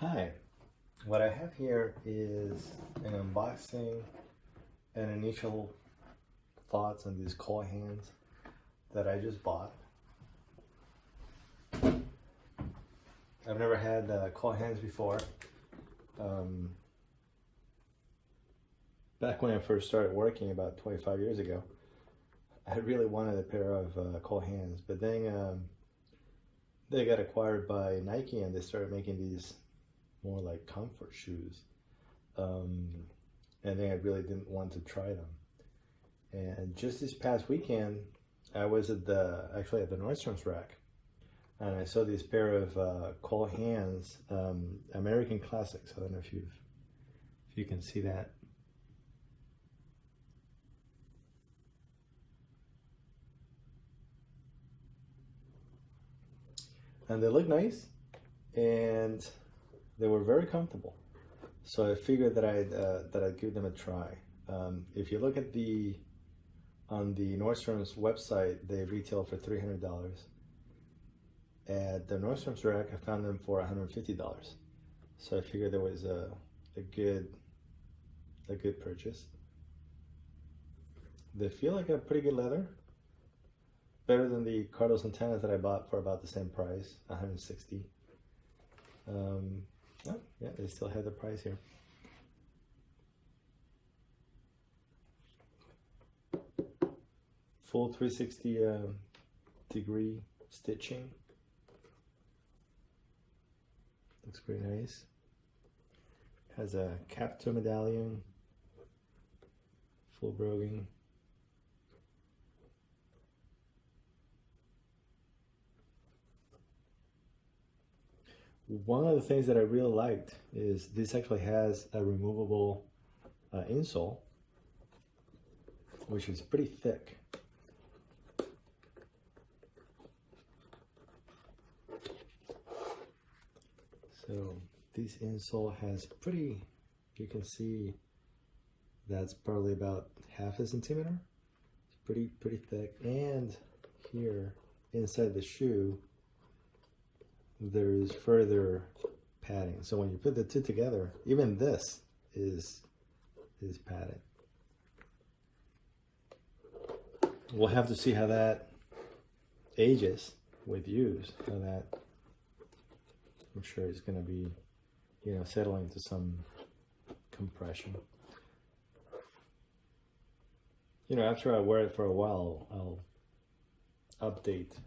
Hi, what I have here is an unboxing and initial thoughts on these Cole Haans that I just bought. I've never had Cole Haans before. Back when I first started working about 25 years ago, I really wanted a pair of Cole Haans, but then they got acquired by Nike and they started making these more like comfort shoes, and then I really didn't want to try them. And just this past weekend I was at the Nordstrom's rack, and I saw this pair of Cole Haans American Classics. I don't know if you can see that. And they look nice, and they were very comfortable. So I figured that I'd give them a try. If you look at on the Nordstrom's website, they retail for $300. At the Nordstrom's rack, I found them for $150. So I figured there was a good purchase. They feel like a pretty good leather. Better than the Carlos Santanas that I bought for about the same price, $160. Oh, yeah, they still have the price here. Full 360 degree stitching. Looks pretty nice. Has a captor medallion, full broguing. One of the things that I really liked is this actually has a removable insole, which is pretty thick. So this insole has pretty, you can see that's probably about half a centimeter. It's pretty thick. And here inside the shoe, there is further padding. So when you put the two together, even this is padded. We'll have to see how that ages with use. How that, I'm sure it's going to be, settling to some compression. After I wear it for a while, I'll update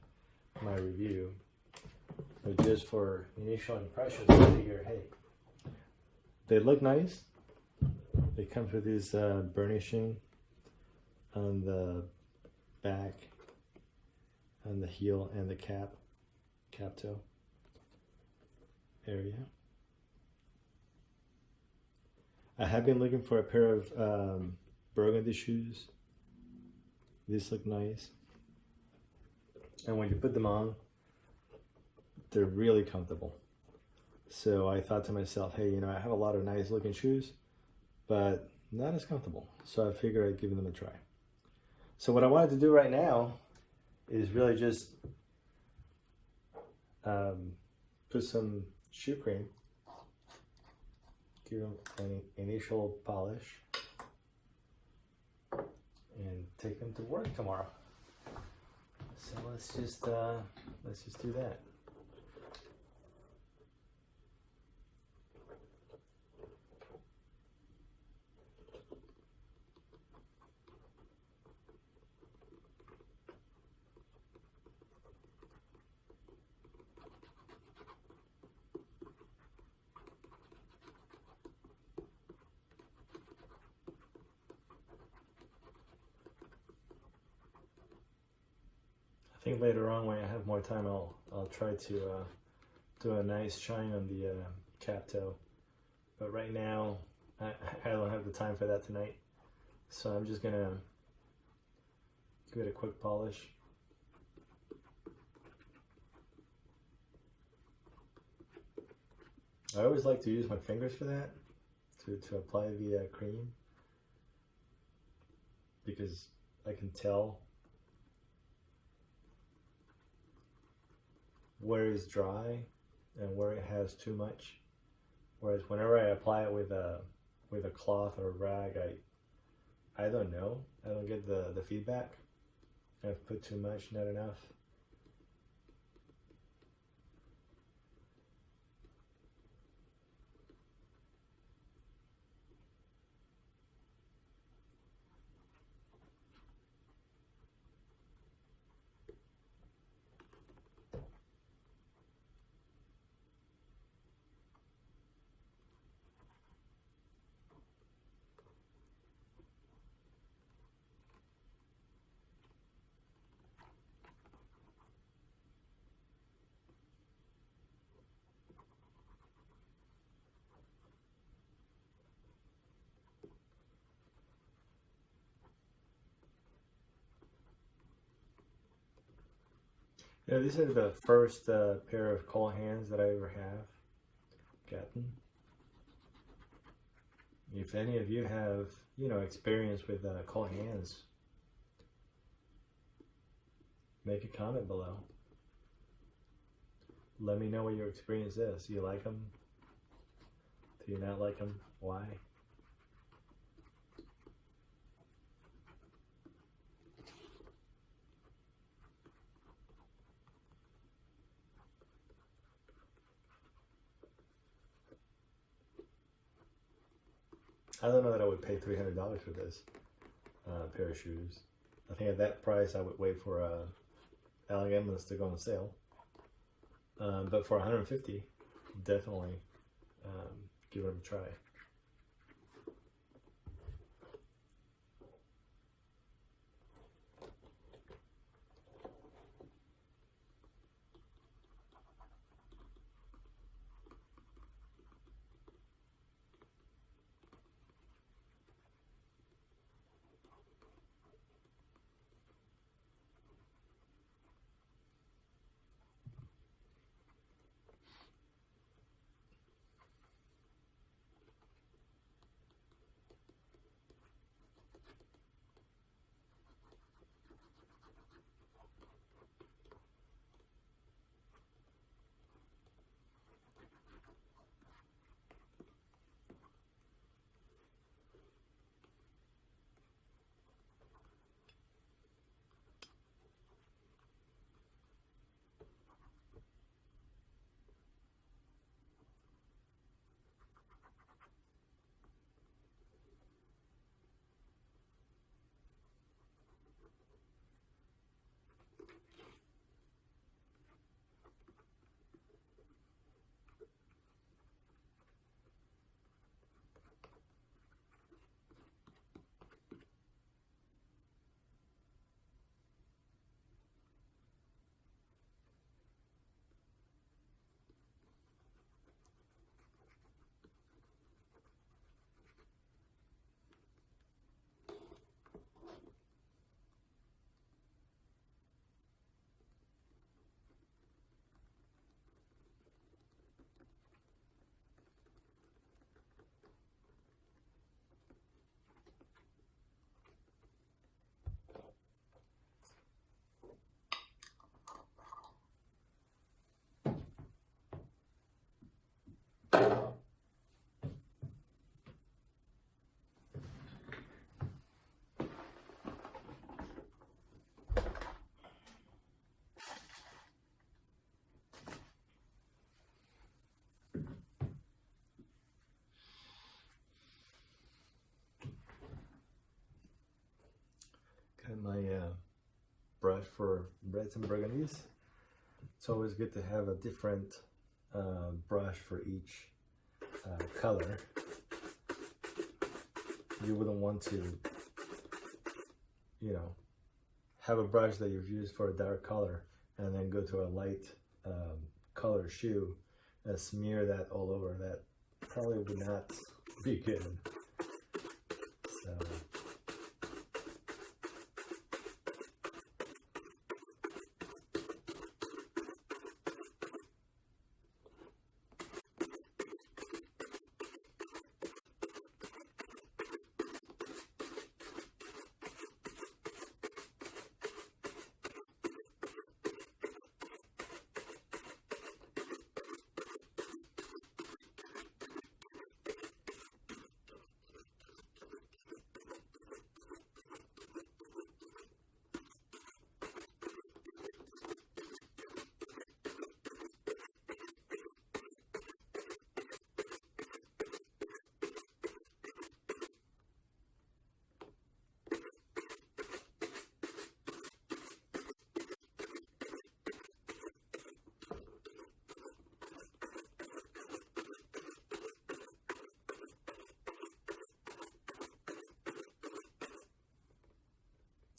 my review. But just for initial impressions, I figure, hey, they look nice. They come with this burnishing on the back, on the heel, and the cap toe area. I have been looking for a pair of Burgundy shoes. These look nice, and when you put them on, they're really comfortable. So I thought to myself, hey, I have a lot of nice looking shoes, but not as comfortable. So I figured I'd give them a try. So what I wanted to do right now is really just put some shoe cream, give them an initial polish, and take them to work tomorrow. So let's just do that. I think later on, when I have more time, I'll try to do a nice shine on the cap toe. But right now, I don't have the time for that tonight. So I'm just gonna give it a quick polish. I always like to use my fingers for that, to apply the cream, because I can tell where it's dry and where it has too much Whereas whenever I apply it with a cloth or a rag, I don't know. I don't get the feedback. I've put too much, not enough. These are the first pair of Cole Haans that I ever have gotten. If any of you have, experience with Cole Haans, make a comment below. Let me know what your experience is. Do you like them? Do you not like them? Why? I don't know that I would pay $300 for this pair of shoes. I think at that price I would wait for Alec Emmons to go on sale. But for $150, definitely give them a try. Got my brush for reds and burgundies. It's always good to have a different brush for each color. You wouldn't want to, have a brush that you've used for a dark color and then go to a light color shoe and smear that all over. That probably would not be good. So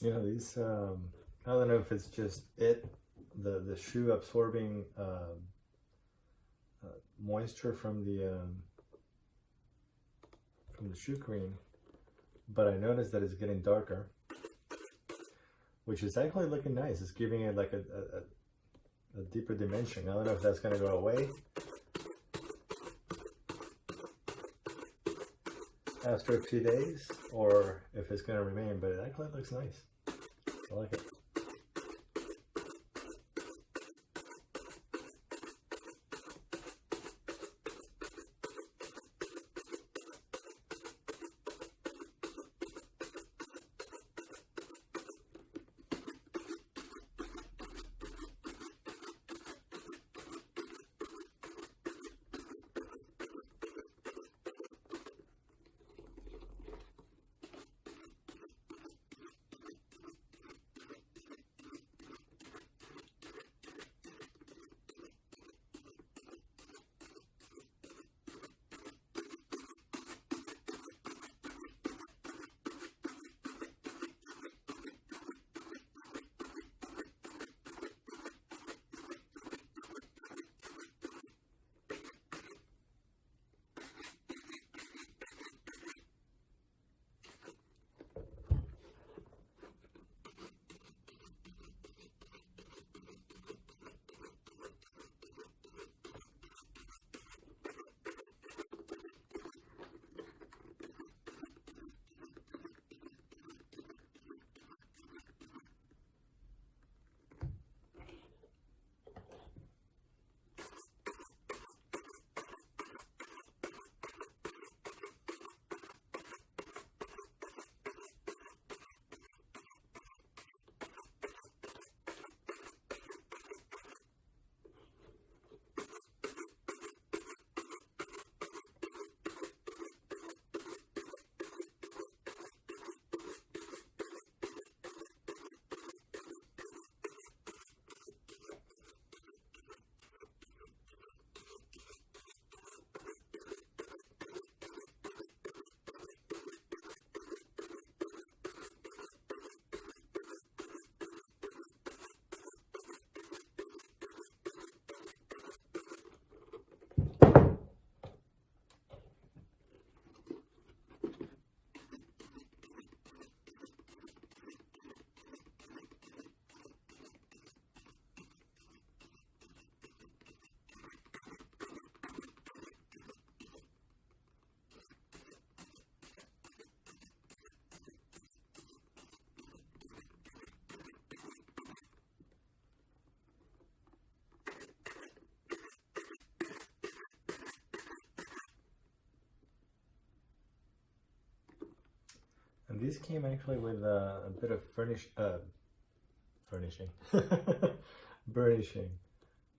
You know, these, I don't know if it's just the shoe absorbing moisture from the shoe cream, but I noticed that it's getting darker, which is actually looking nice. It's giving it like a deeper dimension. I don't know if that's going to go away after a few days or if it's going to remain, but it actually looks nice. I like it. And these came actually with a bit of furnishing, burnishing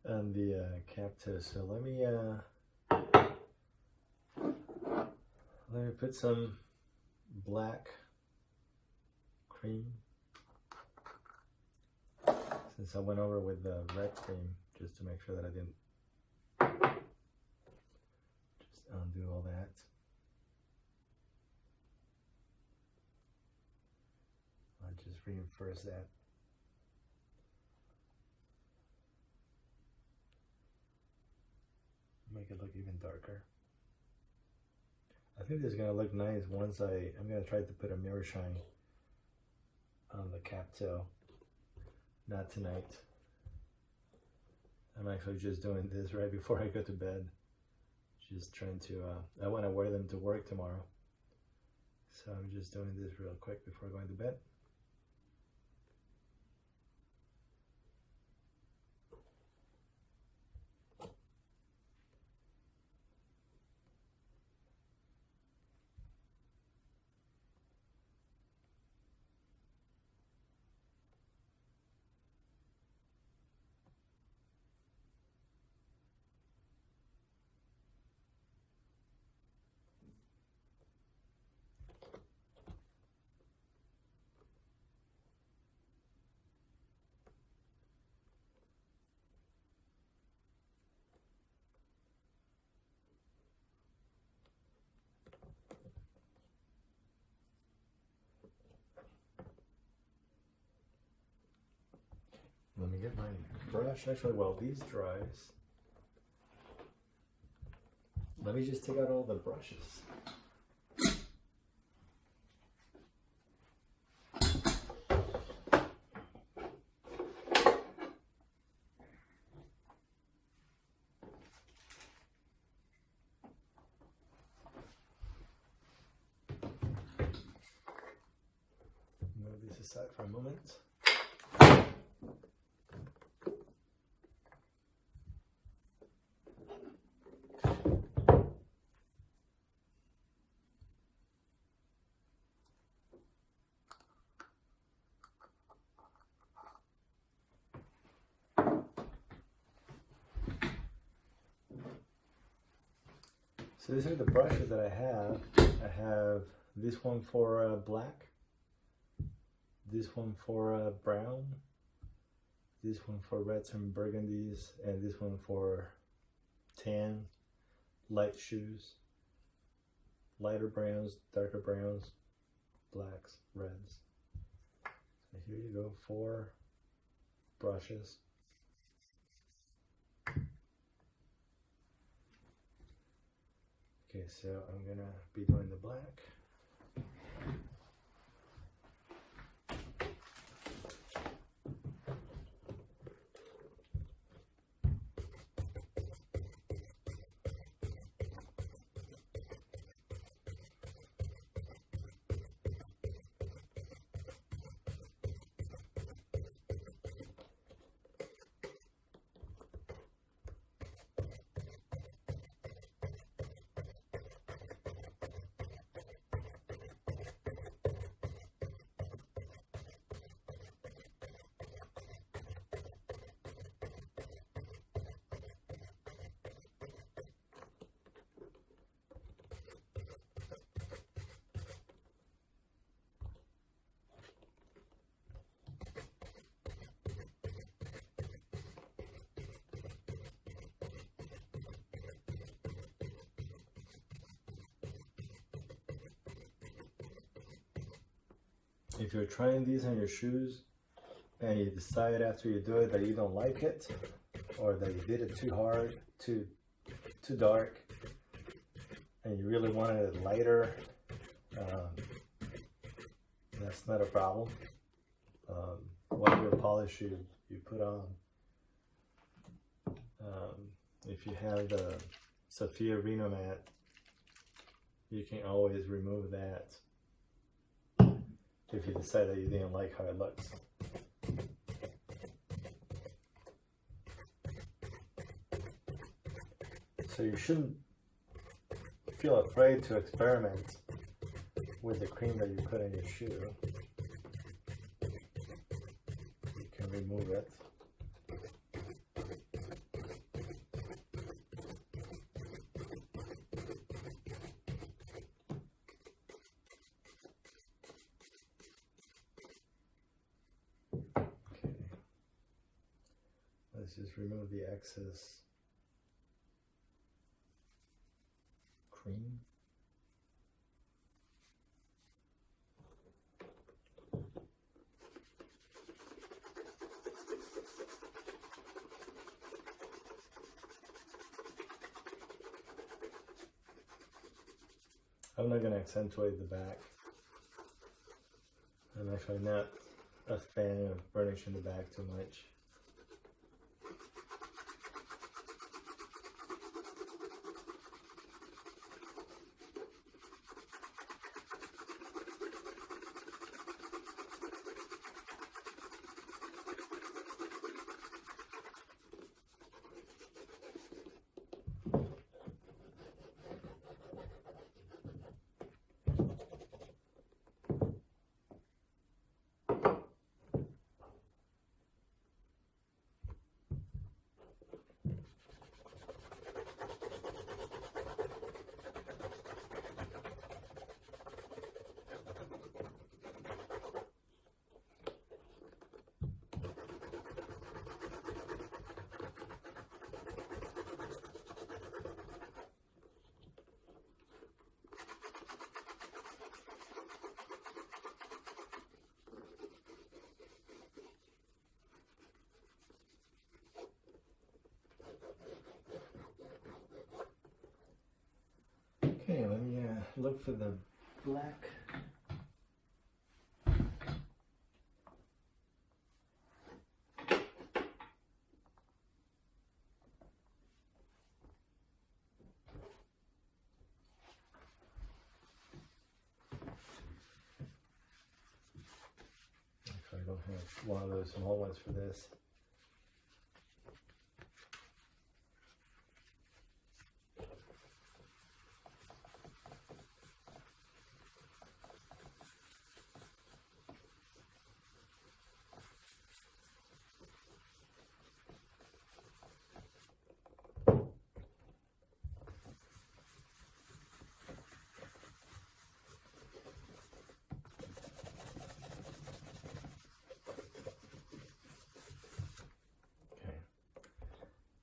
on the cap too. So let me put some black cream, since I went over with the red cream, just to make sure that I didn't just undo all that. Just reinforce that. Make it look even darker. I think this is gonna look nice once I'm gonna try to put a mirror shine on the cap toe. Not tonight. I'm actually just doing this right before I go to bed. Just trying to, I wanna wear them to work tomorrow. So I'm just doing this real quick before going to bed. Let me get my brush. Actually, while these dries, let me just take out all the brushes. Move this aside for a moment. So these are the brushes that I have. I have this one for black, this one for brown, this one for reds and burgundies, and this one for tan, light shoes, lighter browns, darker browns, blacks, reds. So here you go, 4 brushes. Okay, so I'm gonna be doing the black. If you're trying these on your shoes and you decide after you do it that you don't like it, or that you did it too hard, too dark, and you really wanted it lighter, that's not a problem. Whatever polish you put on, if you have the Sophia Reno mat, you can always remove that if you decide that you didn't like how it looks. So you shouldn't feel afraid to experiment with the cream that you put in your shoe. You can remove it. Let's just remove the excess cream. I'm not going to accentuate the back. I'm actually not a fan of burnishing the back too much. Okay, let me look for the black. Actually, I don't have one of those small ones for this.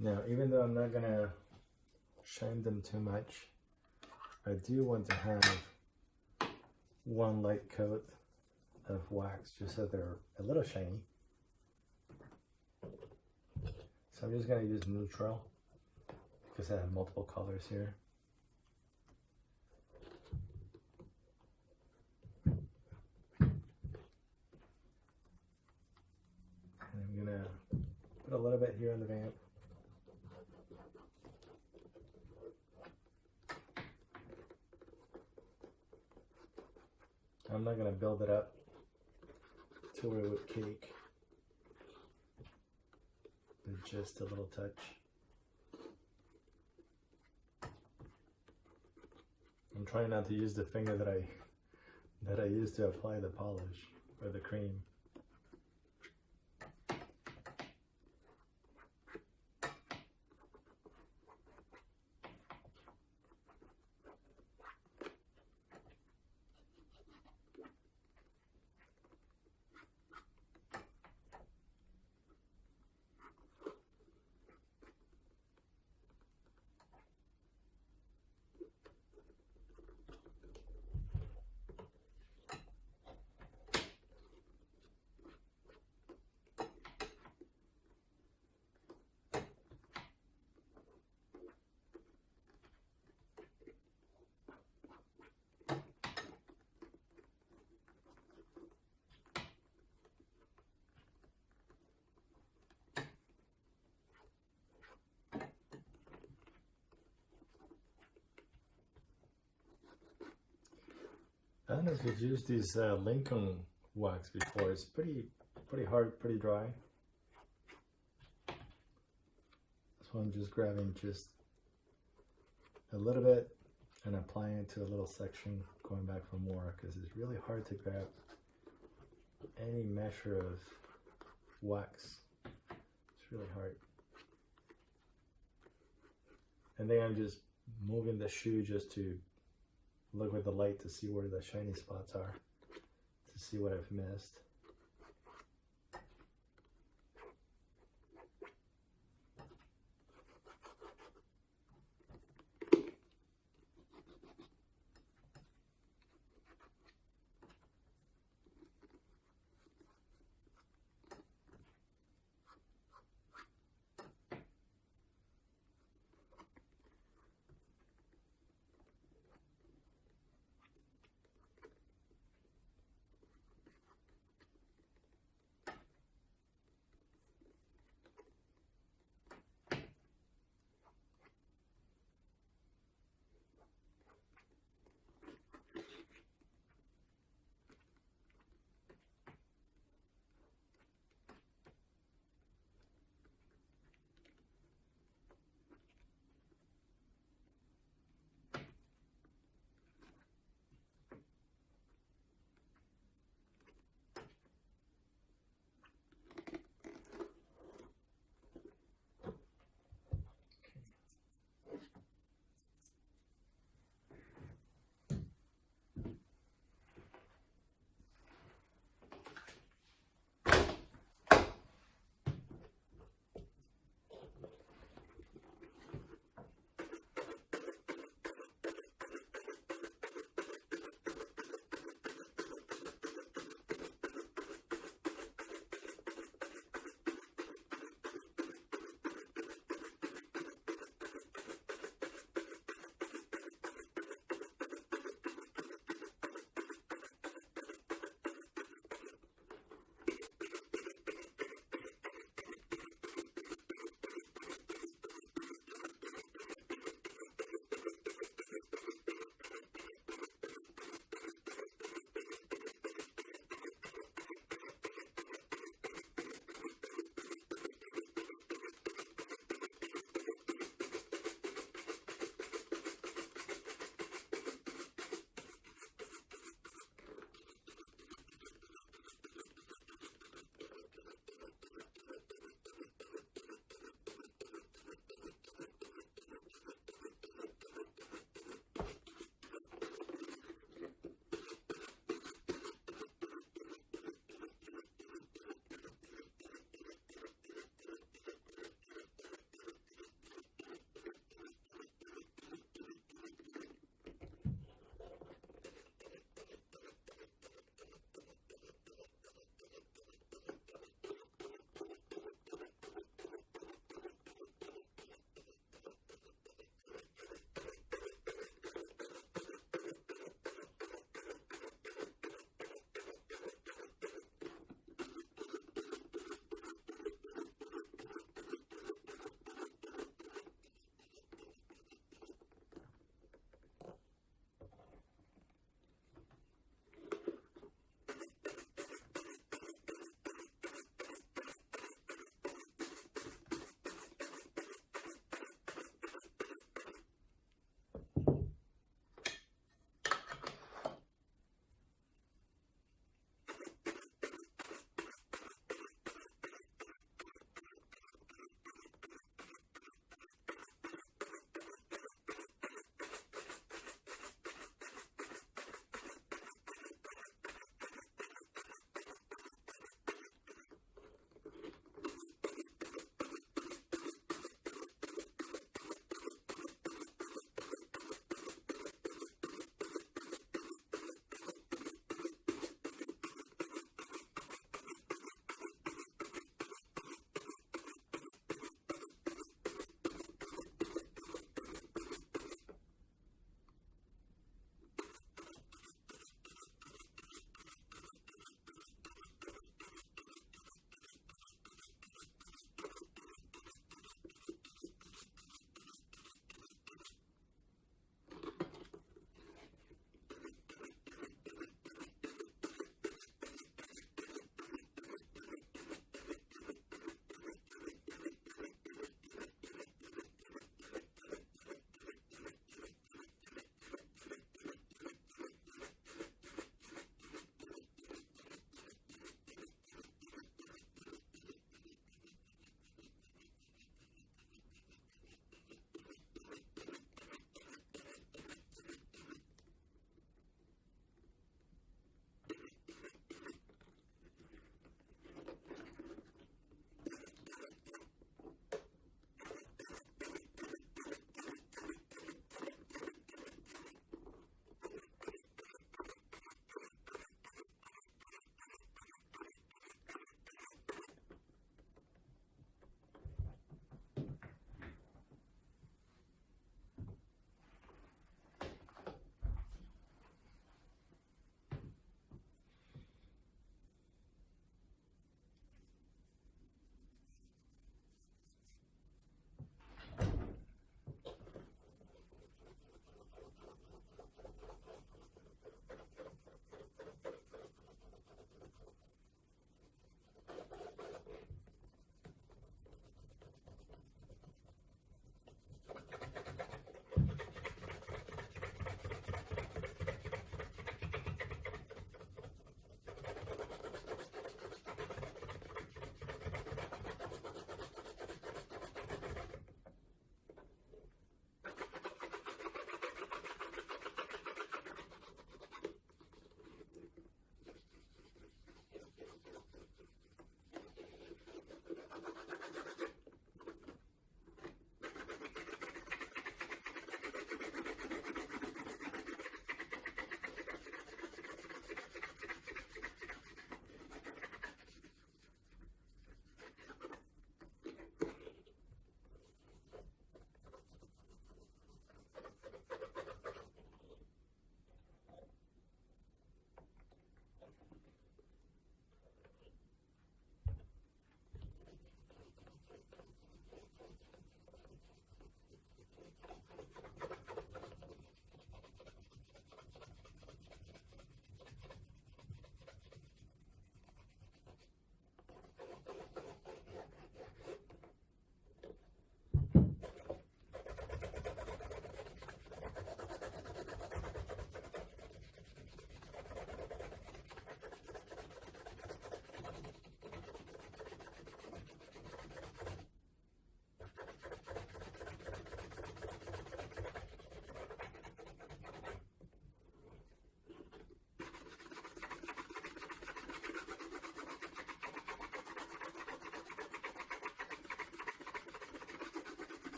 Now, even though I'm not gonna shine them too much, I do want to have one light coat of wax just so they're a little shiny. So I'm just gonna use neutral because I have multiple colors here. And I'm gonna put a little bit here on the vamp. I'm not going to build it up to where it would cake, but just a little touch. I'm trying not to use the finger that I use to apply the polish or the cream. I don't know if you've used these Lincoln wax before. It's pretty hard, pretty dry. So I'm just grabbing just a little bit and applying it to a little section, going back for more, because it's really hard to grab any measure of wax. It's really hard. And then I'm just moving the shoe just to look with the light to see where the shiny spots are, to see what I've missed.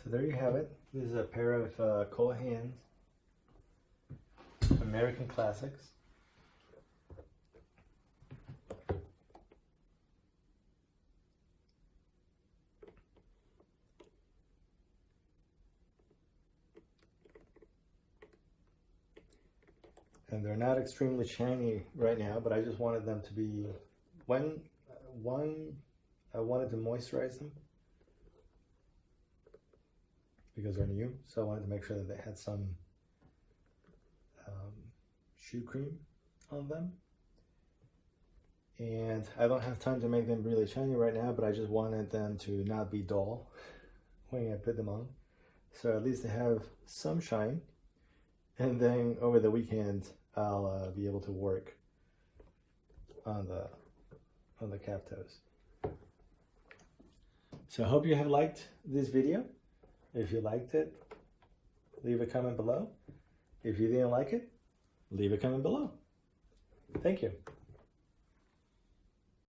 So there you have it. This is a pair of Cole Haan American Classics. And they're not extremely shiny right now, but I just wanted them to be, I wanted to moisturize them because they're new, so I wanted to make sure that they had some shoe cream on them. And I don't have time to make them really shiny right now, but I just wanted them to not be dull when I put them on. So at least they have some shine. And then over the weekend, I'll be able to work on the calf toes. So I hope you have liked this video. If you liked it, leave a comment below. If you didn't like it, leave a comment below. Thank you.